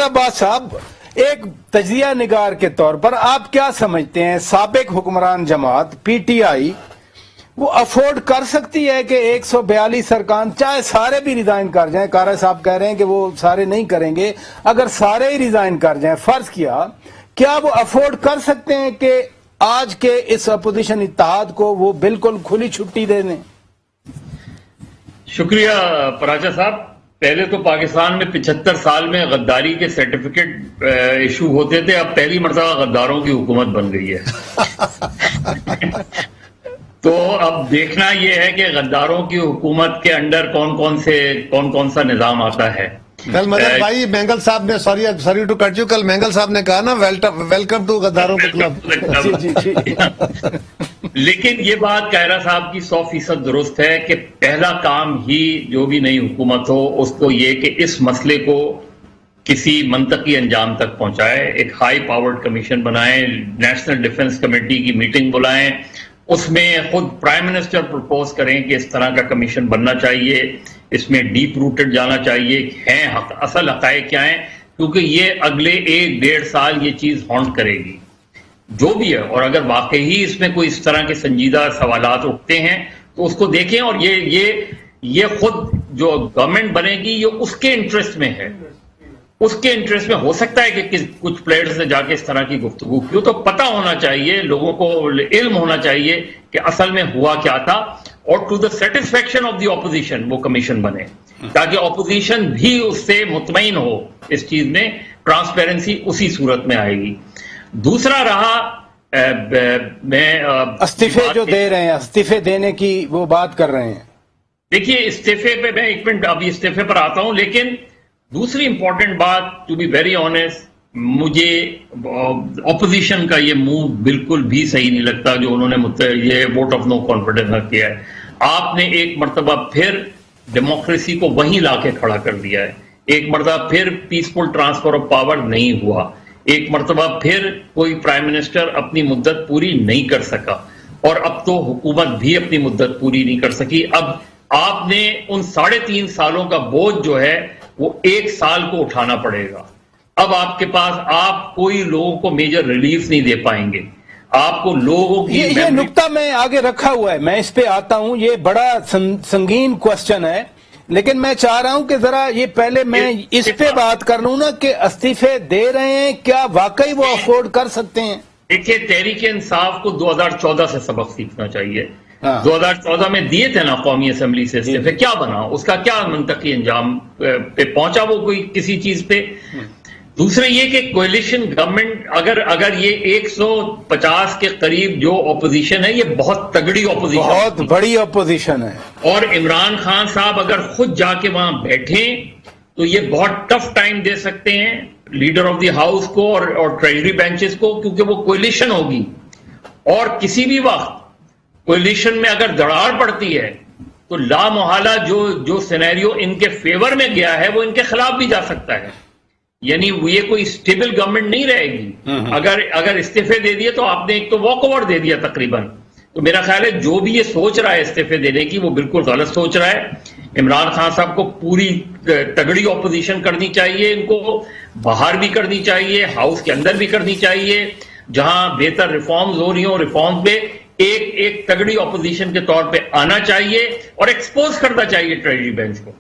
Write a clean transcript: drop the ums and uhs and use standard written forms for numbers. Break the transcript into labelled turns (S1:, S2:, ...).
S1: عباس صاحب، ایک تجزیہ نگار کے طور پر آپ کیا سمجھتے ہیں سابق حکمران جماعت پی ٹی آئی وہ افورڈ کر سکتی ہے کہ 142 ارکان چاہے سارے بھی ریزائن کر جائیں؟ کارا صاحب کہہ رہے ہیں کہ وہ سارے نہیں کریں گے، اگر سارے ہی ریزائن کر جائیں، فرض کیا وہ افورڈ کر سکتے ہیں کہ آج کے اس اپوزیشن اتحاد کو وہ بالکل کھلی چھٹی دے دیں؟
S2: شکریہ پراچا صاحب. پہلے تو پاکستان میں 75 سال میں غداری کے سرٹیفکیٹ ایشو ہوتے تھے، اب پہلی مرتبہ غداروں کی حکومت بن گئی ہے. تو اب دیکھنا یہ ہے کہ غداروں کی حکومت کے انڈر کون کون سا نظام آتا ہے.
S3: کل مدر بھائی مینگل صاحب نے سوری ٹو کٹ یو، کل مینگل صاحب نے کہا نا ویلکم ٹو غداروں کے کلب.
S2: لیکن یہ بات کائرہ صاحب کی 100% درست ہے کہ پہلا کام ہی جو بھی نئی حکومت ہو اس کو یہ کہ اس مسئلے کو کسی منطقی انجام تک پہنچائے. ایک ہائی پاورڈ کمیشن بنائیں، نیشنل ڈیفنس کمیٹی کی میٹنگ بلائیں، اس میں خود پرائم منسٹر پرپوز کریں کہ اس طرح کا کمیشن بننا چاہیے، اس میں ڈیپ روٹڈ جانا چاہیے ہیں اصل حقائق کیا ہیں، کیونکہ یہ اگلے 1-1.5 سال یہ چیز ہانٹ کرے گی جو بھی ہے. اور اگر واقعی اس میں کوئی اس طرح کے سنجیدہ سوالات اٹھتے ہیں تو اس کو دیکھیں. اور یہ خود جو گورنمنٹ بنے گی یہ اس کے انٹرسٹ میں ہے، اس کے انٹرسٹ میں ہو سکتا ہے کہ کچھ پلیئرز نے جا کے اس طرح کی گفتگو کی، تو پتہ ہونا چاہیے، لوگوں کو علم ہونا چاہیے کہ اصل میں ہوا کیا تھا، اور to the satisfaction of the opposition وہ کمیشن بنے تاکہ اپوزیشن بھی اس سے مطمئن ہو. اس چیز میں ٹرانسپیرنسی اسی صورت میں آئے گی. دوسرا رہا میں
S1: استعفے جو دے رہے ہیں، استعفے دینے کی وہ بات کر رہے ہیں.
S2: دیکھیے استعفے پہ میں ایک منٹ ابھی استعفے پر آتا ہوں، لیکن دوسری امپورٹنٹ بات ٹو بی ویری آنیسٹ، مجھے اپوزیشن کا یہ موو بالکل بھی صحیح نہیں لگتا جو انہوں نے یہ ووٹ آف نو کانفیڈنس کیا ہے. آپ نے ایک مرتبہ پھر ڈیموکریسی کو وہیں لا کے کھڑا کر دیا ہے. ایک مرتبہ پھر پیسفل ٹرانسفر آف پاور نہیں ہوا. ایک مرتبہ پھر کوئی پرائم منسٹر اپنی مدت پوری نہیں کر سکا، اور اب تو حکومت بھی اپنی مدت پوری نہیں کر سکی. اب آپ نے ان 3.5 سالوں کا بوجھ جو ہے وہ 1 سال کو اٹھانا پڑے گا. اب آپ کے پاس آپ کوئی لوگوں کو میجر ریلیف نہیں دے پائیں گے. آپ کو لوگوں کی
S1: یہ نکتہ میں آگے رکھا ہوا ہے، میں اس پہ آتا ہوں. یہ بڑا سنگین کوسچن ہے، لیکن میں چاہ رہا ہوں کہ ذرا یہ پہلے میں اس پہ بات کر لوں نا کہ استعفے دے رہے ہیں، کیا واقعی وہ افورڈ کر سکتے ہیں؟
S2: دیکھیے تحریک انصاف کو 2014 سے سبق سیکھنا چاہیے. 2014 میں دیے تھے نا قومی اسمبلی سے استعفے، کیا بنا اس کا؟ کیا منطقی انجام پہ پہنچا وہ کوئی کسی چیز پہ؟ دوسرے یہ کہ کولیشن گورنمنٹ اگر یہ 150 کے قریب جو اپوزیشن ہے یہ بہت تگڑی اپوزیشن،
S1: بہت بڑی اپوزیشن ہے، اور
S2: عمران خان صاحب اگر خود جا کے وہاں بیٹھیں تو یہ بہت ٹف ٹائم دے سکتے ہیں لیڈر آف دی ہاؤس کو اور ٹریجری بینچز کو، کیونکہ وہ کولیشن ہوگی. اور کسی بھی وقت کولیشن میں اگر دراڑ پڑتی ہے تو لا محالہ جو سینیریو ان کے فیور میں گیا ہے وہ ان کے خلاف بھی جا سکتا ہے. یعنی یہ کوئی اسٹیبل گورنمنٹ نہیں رہے گی. اگر استعفے دے دیے تو آپ نے ایک تو واک اوور دے دیا تقریباً. تو میرا خیال ہے جو بھی یہ سوچ رہا ہے استعفے دینے کی وہ بالکل غلط سوچ رہا ہے. عمران خان صاحب کو پوری تگڑی اپوزیشن کرنی چاہیے، ان کو باہر بھی کرنی چاہیے، ہاؤس کے اندر بھی کرنی چاہیے. جہاں بہتر ریفارمز ہو رہی ہوں ریفارمز پہ ایک تگڑی اپوزیشن کے طور پہ آنا چاہیے اور ایکسپوز کرنا چاہیے ٹریجری بینچ کو.